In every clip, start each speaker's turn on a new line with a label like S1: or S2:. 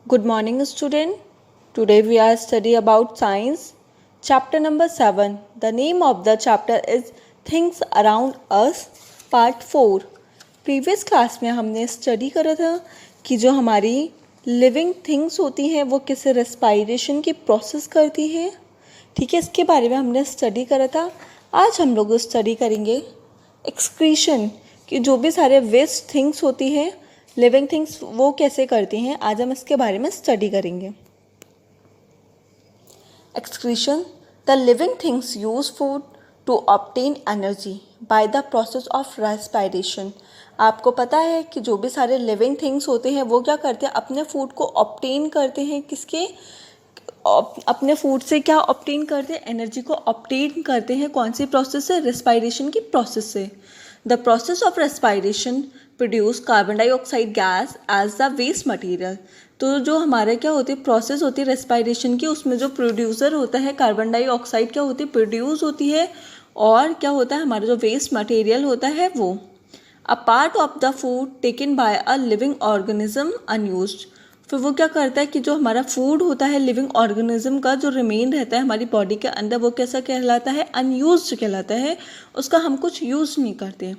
S1: Good morning, student. Today we are study about science. Chapter number 7. The name of the chapter is Things Around Us, Part 4. Previous class में हमने study करा था कि जो हमारी living things होती हैं वो किसे रेस्पायरेशन की प्रोसेस करती हैं. ठीक है, इसके बारे में हमने स्टडी करा था. आज हम लोग स्टडी करेंगे एक्सक्रीशन कि जो भी सारे वेस्ट थिंग्स होती हैं लिविंग थिंग्स वो कैसे करती हैं. आज हम इसके बारे में स्टडी करेंगे. Excretion. The living things use food to obtain energy by the process of respiration. आपको पता है कि जो भी सारे लिविंग थिंग्स होते हैं वो क्या करते हैं, अपने फूड को ऑब्टेन करते हैं. किसके? अपने फूड से क्या ऑब्टेन करते हैं? एनर्जी को ऑब्टेन करते हैं. कौन सी प्रोसेस से? रेस्पायरेशन की प्रोसेस से. The process of respiration produce carbon dioxide gas as the waste material. तो जो हमारे क्या होती है प्रोसेस होती है रेस्पायरेशन की, उसमें जो प्रोड्यूसर होता है कार्बन डाइऑक्साइड क्या होती है, प्रोड्यूस होती है. और क्या होता है, हमारा जो वेस्ट मटेरियल होता है वो a part of the food taken by a living organism unused. फिर वो क्या करता है कि जो हमारा फूड होता है लिविंग ऑर्गेनिज्म का जो रिमेन रहता है हमारी बॉडी के अंदर वो कैसा कहलाता है, अनयूज्ड कहलाता है. उसका हम कुछ यूज़ नहीं करते.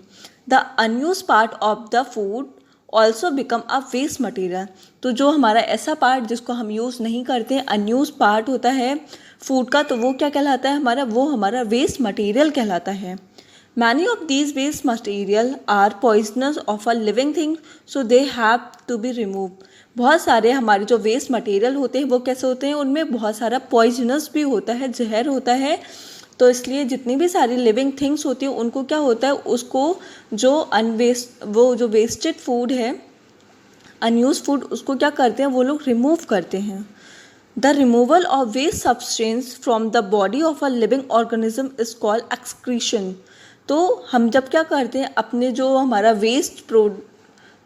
S1: The unused part of the food also become a waste material. तो जो हमारा ऐसा पार्ट जिसको हम यूज़ नहीं करते हैं, अनयूज पार्ट होता है फूड का, तो वो क्या कहलाता है हमारा, वो हमारा वेस्ट मटीरियल कहलाता है. Many of these waste material are poisonous of a living thing, so they have to be removed. बहुत सारे हमारे जो वेस्ट मटेरियल होते हैं वो कैसे होते हैं, उनमें बहुत सारा पॉइजनस भी होता है, जहर होता है. तो इसलिए जितनी भी सारी लिविंग थिंग्स होती हैं उनको क्या होता है, उसको जो वो जो वेस्टेड फूड है, अनयूज फूड, उसको क्या करते हैं वो लोग रिमूव करते हैं. The removal of waste substance from the body of a living organism is called excretion. तो हम जब क्या करते हैं, अपने जो हमारा वेस्ट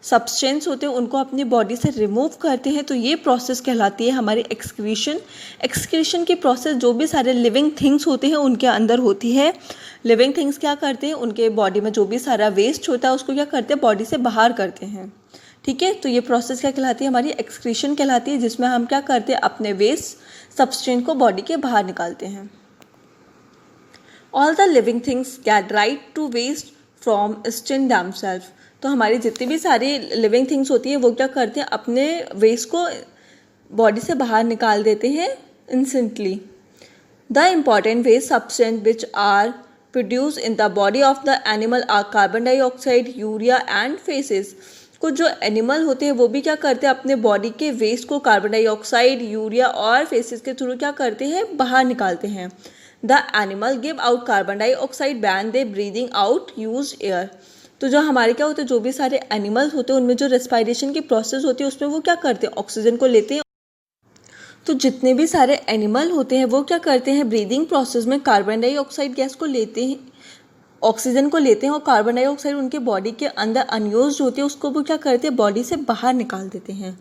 S1: सब्सटेंस होते हैं उनको अपनी बॉडी से रिमूव करते हैं, तो ये प्रोसेस कहलाती है हमारी एक्सक्रीशन. एक्सक्रीशन की प्रोसेस जो भी सारे लिविंग थिंग्स होते हैं उनके अंदर होती है. लिविंग थिंग्स क्या करते हैं, उनके बॉडी में जो भी सारा वेस्ट होता है उसको क्या करते हैं, बॉडी से बाहर करते हैं. ठीक है, तो ये प्रोसेस क्या कहलाती है, हमारी एक्सक्रीशन कहलाती है, जिसमें हम क्या करते हैं, अपने वेस्ट सब्सटेंस को बॉडी के बाहर निकालते हैं. All the living things get right to waste from within themselves. तो हमारी जितनी भी सारी लिविंग थिंग्स होती है वो क्या करते हैं, अपने वेस्ट को बॉडी से बाहर निकाल देते हैं instantly. The important waste substance which are produce in the body of the animal are carbon dioxide, urea and faeces. कुछ जो एनिमल होते हैं वो भी क्या करते हैं, अपने बॉडी के वेस्ट को कार्बन डाइऑक्साइड, यूरिया और फेसेस के थ्रू क्या करते हैं, बाहर निकालते हैं. The animal give out carbon dioxide when they breathing out used air. तो जो हमारे क्या होते हैं, जो भी सारे एनिमल्स होते हैं उनमें जो रेस्पायरेशन की प्रोसेस होती है उसमें वो क्या करते हैं, ऑक्सीजन को लेते हैं. तो जितने भी सारे एनिमल होते हैं वो क्या करते हैं, ब्रीदिंग प्रोसेस में कार्बन डाइऑक्साइड गैस को लेते हैं, ऑक्सीजन को लेते हैं, और कार्बन डाइऑक्साइड उनके बॉडी के अंदर अनयूज्ड होती है उसको वो क्या करते हैं, बॉडी से बाहर निकाल देते हैं.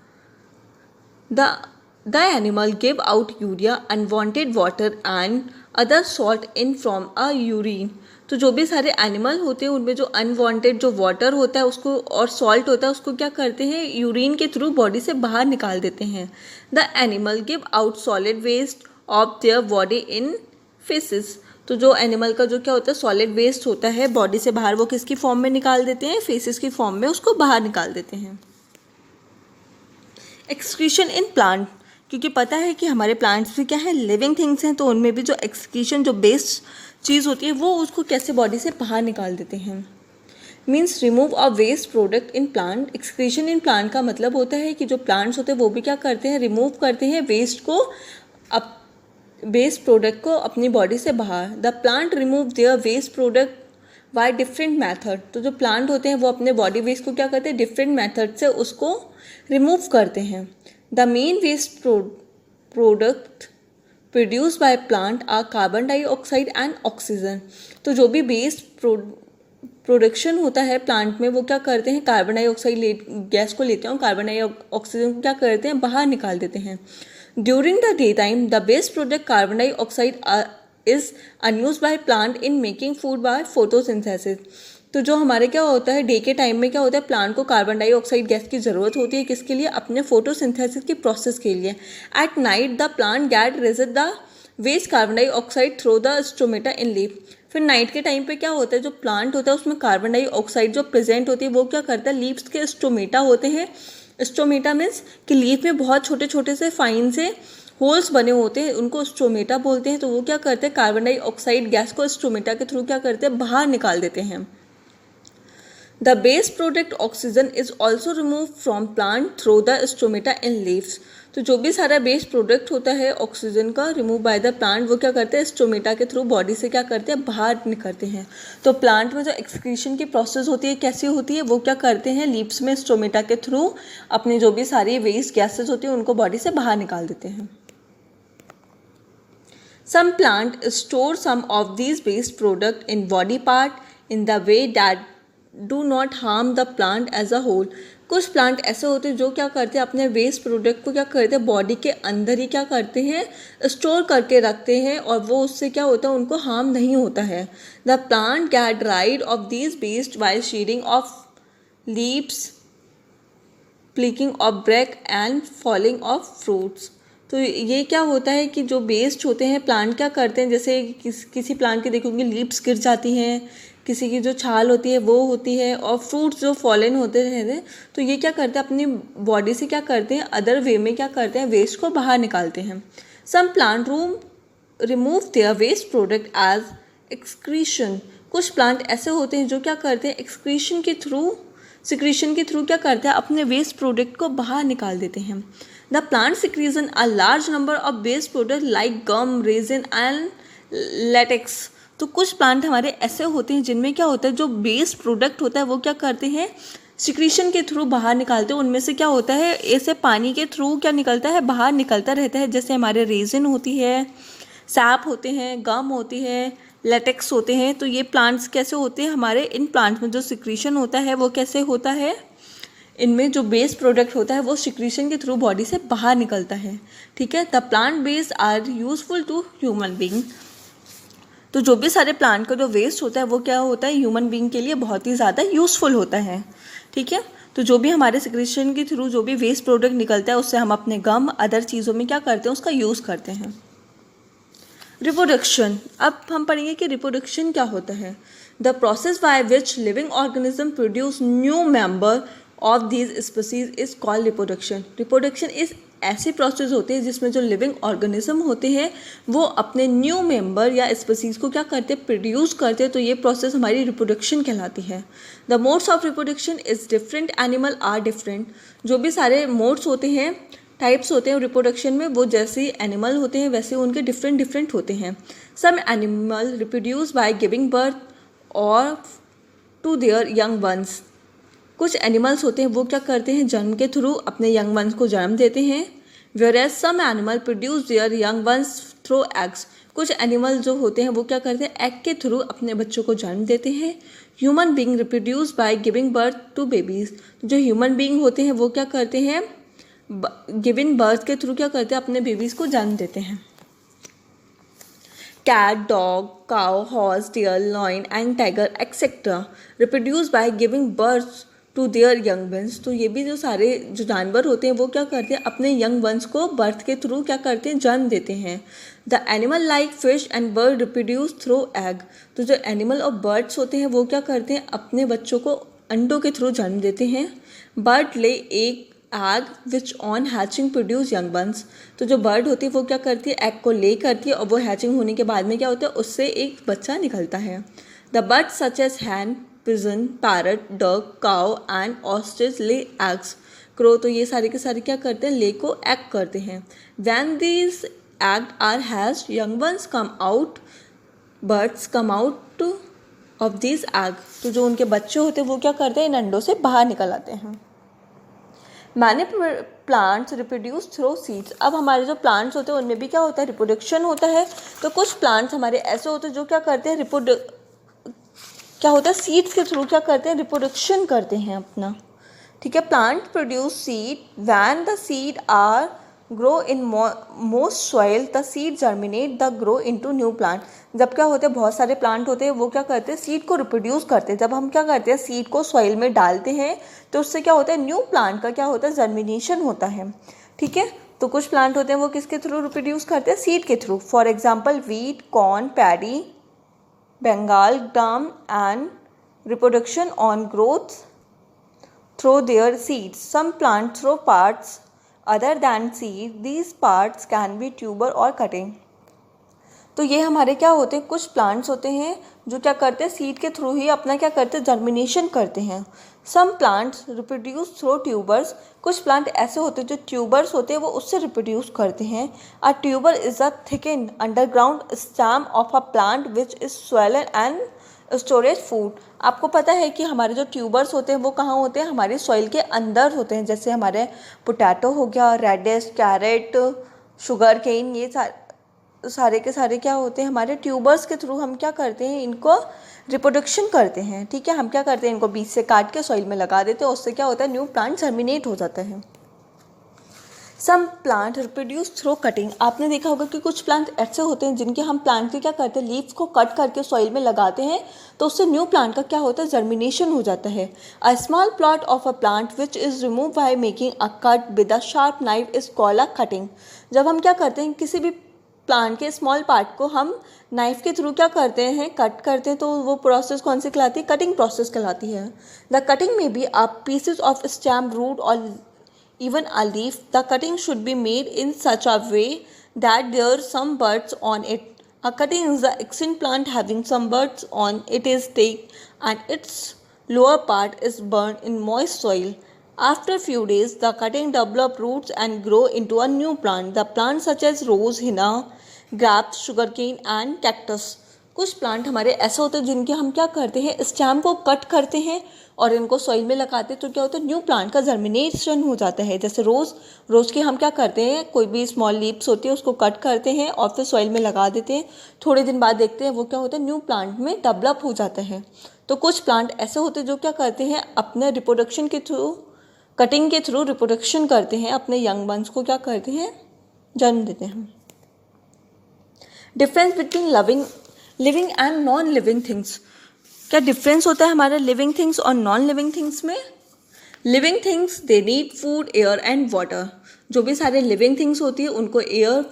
S1: The animal give out urea, unwanted water and other salt in from a urine. तो जो भी सारे एनिमल होते हैं उनमें जो अनवांटेड जो वाटर होता है उसको और सॉल्ट होता है उसको क्या करते हैं, यूरिन के थ्रू बॉडी से बाहर निकाल देते हैं. The animal give out solid waste of their body in faeces. तो जो एनिमल का जो क्या होता है सॉलिड वेस्ट होता है बॉडी से बाहर, वो किसकी फॉर्म में निकाल देते हैं, फेसेस की फॉर्म में उसको बाहर निकाल देते हैं. Excretion in plant. क्योंकि पता है कि हमारे प्लांट्स भी क्या है, लिविंग थिंग्स हैं, तो उनमें भी जो एक्सक्रीशन जो बेस्ट चीज़ होती है वो उसको कैसे बॉडी से बाहर निकाल देते हैं. Means remove a waste product in plant. Excretion in plant का मतलब होता है कि जो प्लांट्स होते हैं वो भी क्या करते हैं, रिमूव करते हैं वेस्ट को, वेस्ट प्रोडक्ट को अपनी बॉडी से बाहर. The plant remove their waste product by different method. तो जो प्लांट होते हैं वो अपने बॉडी वेस्ट को क्या करते हैं, डिफरेंट मैथड से उसको रिमूव करते हैं. The main waste product produced by plant are carbon dioxide and oxygen. तो जो भी वेस्ट प्रोडक्शन होता है प्लांट में वो क्या करते हैं, कार्बन डाइऑक्साइड गैस को लेते हैं और कार्बन डाइऑक्सीजन को क्या करते हैं, बाहर निकाल देते हैं. During the day time the waste product carbon dioxide is unused by plant in making food by photosynthesis. तो जो हमारे क्या होता है डे के टाइम में क्या होता है, प्लांट को कार्बन डाइऑक्साइड गैस की ज़रूरत होती है, किसके लिए, अपने फोटोसिंथेसिस की प्रोसेस के लिए। At night the plant get reject the waste carbon dioxide through the stomata in leaf. फिर नाइट के टाइम पे क्या होता है, जो प्लांट होता है उसमें कार्बन डाइऑक्साइड जो प्रेजेंट होती है वो क्या करता है, लीव्स के स्टोमेटा होते हैं। स्टोमेटा मीन्स कि लीफ में बहुत छोटे छोटे से फाइन से होल्स बने होते हैं, उनको स्टोमेटा बोलते हैं। तो वो क्या करते हैं, कार्बन डाइऑक्साइड गैस को स्टोमेटा के थ्रू क्या करते हैं, बाहर निकाल देते हैं। The base product oxygen is also remove from plant through the stomata in leaves. तो जो भी सारा बेस प्रोडक्ट होता है ऑक्सीजन का रिमूव बाय द प्लांट, वो क्या करते हैं, स्टोमेटा के थ्रू बॉडी से क्या करते हैं, बाहर निकलते हैं। तो प्लांट में जो एक्सक्रीशन की प्रोसेस होती है कैसी होती है, वो क्या करते हैं, लीव्स में स्टोमेटा के थ्रू अपनी जो भी सारी वेस्ट गैसेज होती हैं उनको बॉडी से बाहर निकाल देते हैं। Some plant store some of these waste product in body part in the way that do not harm the plant as a whole। कुछ प्लांट ऐसे होते हैं जो क्या करते हैं, अपने वेस्ट प्रोडक्ट को क्या करते हैं, बॉडी के अंदर ही क्या करते हैं, स्टोर करके रखते हैं, और वो उससे क्या होता है, उनको हार्म नहीं होता है। The plant get rid of these waste while shedding of leaves, peeling of bark and falling of fruits. तो ये क्या होता है कि जो वेस्ट होते हैं प्लांट क्या करते हैं, जैसे किसी प्लांट की देखोगे लीव्स गिर जाती हैं, किसी की जो छाल होती है वो होती है, और फ्रूट्स जो फॉलन होते हैं, तो ये क्या करते हैं, अपनी बॉडी से क्या करते हैं, अदर वे में क्या करते हैं, वेस्ट को बाहर निकालते हैं। Some plant remove their waste product as excretion. कुछ प्लांट ऐसे होते हैं जो क्या करते हैं, सिक्रीशन के थ्रू क्या करते हैं, अपने वेस्ट प्रोडक्ट को बाहर निकाल देते हैं। The plant secretion a large number of waste product like gum, resin and latex. तो कुछ प्लांट हमारे ऐसे होते हैं जिनमें क्या होता है, जो वेस्ट प्रोडक्ट होता है वो क्या करते हैं, सिक्रीशन के थ्रू बाहर निकालते हैं। उनमें से क्या होता है, ऐसे पानी के थ्रू क्या निकलता है, बाहर निकलता रहता है। जैसे हमारे रेजिन होती है, सैप होते हैं, गम होती है, लेटेक्स होते हैं। तो ये प्लांट्स कैसे होते हैं, हमारे इन प्लांट्स में जो सिक्रीशन होता है वो कैसे होता है, इनमें जो बेस प्रोडक्ट होता है वो सिक्रीशन के थ्रू बॉडी से बाहर निकलता है। ठीक है। The plant base are useful to human being. तो जो भी सारे प्लांट का जो वेस्ट होता है वो क्या होता है, ह्यूमन बीइंग के लिए बहुत ही ज़्यादा यूज़फुल होता है। ठीक है। तो जो भी हमारे सिक्रीशन के थ्रू जो भी वेस्ट प्रोडक्ट निकलता है उससे हम अपने गम अदर चीज़ों में क्या करते हैं, उसका यूज़ करते हैं। रिप्रोडक्शन। अब हम पढ़ेंगे कि रिप्रोडक्शन क्या होता है। The process by which living organism produce new member of these species is called reproduction. Reproduction इस ऐसी प्रोसेस होती है जिसमें जो लिविंग ऑर्गेनिज्म होते हैं वो अपने न्यू मेंबर या स्पीसीज को क्या करते हैं, प्रोड्यूस करते हैं। तो ये प्रोसेस हमारी रिप्रोडक्शन कहलाती है। The modes of reproduction is different animal are different. जो भी सारे मोड्स होते हैं, टाइप्स होते हैं रिप्रोडक्शन में, वो जैसे एनिमल होते हैं वैसे उनके डिफरेंट होते हैं। Some animal reproduce by giving birth और टू देयर यंग वंस। कुछ एनिमल्स होते हैं वो क्या करते हैं, जन्म के थ्रू अपने यंग वंस को जन्म देते हैं। Whereas some animal produce their young ones through eggs. कुछ एनिमल जो होते हैं वो क्या करते हैं, एग के थ्रू अपने बच्चों को जन्म देते हैं। Human being reproduce by giving birth to babies. जो ह्यूमन बीइंग होते हैं वो क्या करते हैं, गिविंग बर्थ के थ्रू क्या करते हैं, अपने बेबीज को जन्म देते हैं। Cat, dog, cow, horse, deer, lion and tiger etcetera reproduce by giving birth to their young ones. तो ये भी जो सारे जो जानवर होते हैं वो क्या करते हैं, अपने यंग वंस को बर्थ के थ्रू क्या करते हैं, जन्म देते हैं। The animal like fish and bird reproduce through egg. तो जो एनिमल और बर्ड्स होते हैं वो क्या करते हैं, अपने बच्चों को अंडों के थ्रू जन्म देते हैं। बर्ड ले एक egg which on hatching produce young ones. तो जो बर्ड होती है वो क्या करती है, एग को ले करती है और वो हैचिंग होने के बाद में क्या होता है, उससे एक बच्चा निकलता है। The bird such as hen, pigeon, parrot, duck, cow and ostrich lay eggs. Crow. तो ये सारे के सारे क्या करते हैं, ले को एग करते हैं। When these egg are hatched, young ones come out, birds come out of these egg. तो जो उनके बच्चे होते हैं वो क्या करते हैं, इन अंडों से बाहर निकल आते हैं। Many plants reproduce through seeds. अब हमारे जो प्लांट्स होते हैं उनमें भी क्या होता है, रिप्रोडक्शन होता है। तो कुछ प्लांट्स हमारे ऐसे होते हैं जो क्या करते हैं, क्या होता है, सीड्स के थ्रू क्या करते हैं, रिप्रोडक्शन करते हैं अपना। ठीक है। Plant produce seed when the seed are grow in most soil the seed germinate the grow into new plant. जब क्या होते हैं, बहुत सारे प्लांट होते हैं वो क्या करते हैं, सीड को रिप्रोड्यूस करते हैं। जब हम क्या करते हैं, सीड को सॉइल में डालते हैं तो उससे क्या होता है, न्यू प्लांट का क्या होता है, जर्मिनेशन होता है। ठीक है, तो कुछ प्लांट होते हैं वो किसके थ्रू रिप्रोड्यूस करते हैं, सीड के through. For example wheat, corn, paddy, Bengal gram and reproduction on growth through their seeds. Some plants throw parts other than seed. These parts can be tuber or cutting. तो ये हमारे क्या होते हैं, कुछ प्लांट्स होते हैं जो क्या करते हैं, सीड के थ्रू ही अपना क्या करते हैं, जर्मिनेशन करते हैं। Some plants reproduce through tubers. कुछ प्लांट ऐसे होते हैं जो ट्यूबर्स होते हैं वो उससे रिप्रोड्यूस करते हैं। A tuber is a thicken underground stem of a plant which is swollen and storage food. आपको पता है कि हमारे जो ट्यूबर्स होते हैं वो कहाँ होते हैं, हमारी सॉइल के अंदर होते हैं। जैसे हमारे पोटैटो हो गया, रेडिश, कैरेट, शुगर केन, ये सारे के सारे क्या होते हैं, हमारे ट्यूबर्स के थ्रू हम क्या करते हैं, इनको रिप्रोडक्शन करते हैं। ठीक है, हम क्या करते हैं, इनको बीज से काट के सॉइल में लगा देते हैं, उससे क्या होता है, न्यू प्लांट जर्मिनेट हो जाता है। Some plant reproduce through cutting. आपने देखा होगा कि कुछ प्लांट ऐसे होते हैं जिनके हम प्लांट के क्या करते हैं, लीव्स को कट करके सॉइल में लगाते हैं तो उससे न्यू प्लांट का क्या होता है, जर्मिनेशन हो जाता है। A small plot of a plant which is remove by making a cut with a sharp knife is called a cutting. जब हम क्या करते हैं, किसी भी प्लांट के स्मॉल पार्ट को हम नाइफ के थ्रू क्या करते हैं, कट करते हैं, तो वो प्रोसेस कौन सी कहलाती है, कटिंग प्रोसेस कहलाती है। The cutting may be a pieces of stem, root और even a leaf. The cutting should be made in such a way that there are some buds on it. A cutting is the extant plant having some buds on it is taken and its lower part is burned in moist soil. After a few days, the cutting develop roots and grow into a new plant. The plants such as rose, henna, grapes, sugarcane and cactus. कुछ plant हमारे ऐसे होते हैं जिनके हम क्या करते हैं, स्टेम को कट करते हैं और इनको सॉइल में लगाते हैं तो क्या होता है, न्यू प्लांट का जर्मिनेशन हो जाता है। जैसे रोज़ के हम क्या करते हैं, कोई भी स्मॉल लीव्स होती है उसको कट करते हैं और फिर सॉइल में लगा देते हैं, थोड़े दिन बाद देखते हैं वो क्या होता है, न्यू प्लांट में डेवलप हो जाता है। तो कुछ प्लांट ऐसे होते हैं जो क्या करते हैं, अपने रिप्रोडक्शन के थ्रू, कटिंग के थ्रू रिप्रोडक्शन करते हैं, अपने यंग वंस को क्या करते हैं, जन्म देते हैं। Difference between living and non living things. क्या डिफरेंस होता है हमारे लिविंग थिंग्स और नॉन लिविंग थिंग्स में? Living things they need food, air and water. जो भी सारे लिविंग थिंग्स होती है उनको एयर,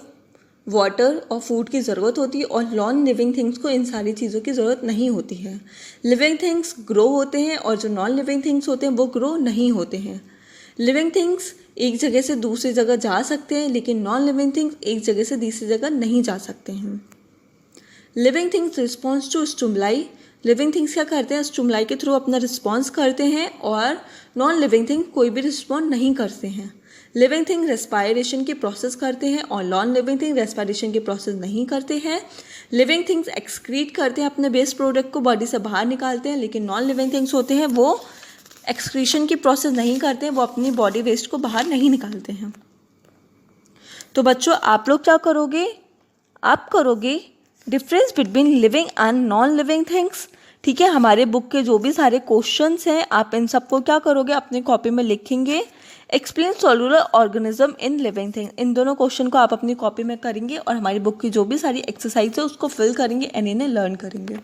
S1: वाटर और फूड की ज़रूरत होती है और नॉन लिविंग थिंग्स को इन सारी चीज़ों की ज़रूरत नहीं होती है। लिविंग थिंग्स ग्रो होते हैं और जो नॉन लिविंग थिंग्स होते हैं वो ग्रो नहीं होते हैं। लिविंग थिंग्स एक जगह से दूसरी जगह जा सकते हैं लेकिन नॉन लिविंग थिंग्स एक जगह से दूसरी जगह नहीं जा सकते हैं। Living things response to stimuli. Living things क्या करते हैं, स्टिमुलाई के थ्रू अपना रिस्पॉन्स करते हैं और नॉन लिविंग थिंग कोई भी रिस्पॉन्ड नहीं करते हैं। लिविंग थिंग रेस्पायरेशन की प्रोसेस करते हैं और नॉन लिविंग थिंग रेस्पायरेशन की प्रोसेस नहीं करते हैं। लिविंग थिंग्स एक्सक्रीट करते हैं, अपने वेस्ट प्रोडक्ट को बॉडी से बाहर निकालते हैं, लेकिन नॉन लिविंग थिंग्स होते हैं वो एक्सक्रीशन की प्रोसेस नहीं करते हैं, वो अपनी बॉडी वेस्ट को बाहर नहीं निकालते हैं। तो बच्चों आप लोग क्या करोगे, आप करोगे difference between living and non living things. ठीक है, हमारे बुक के जो भी सारे क्वेश्चंस हैं आप इन सबको क्या करोगे, अपनी कॉपी में लिखेंगे। Explain cellular organism in living thing, इन दोनों क्वेश्चन को आप अपनी कॉपी में करेंगे और हमारी बुक की जो भी सारी एक्सरसाइज है उसको फिल करेंगे एंड इन्हें लर्न करेंगे।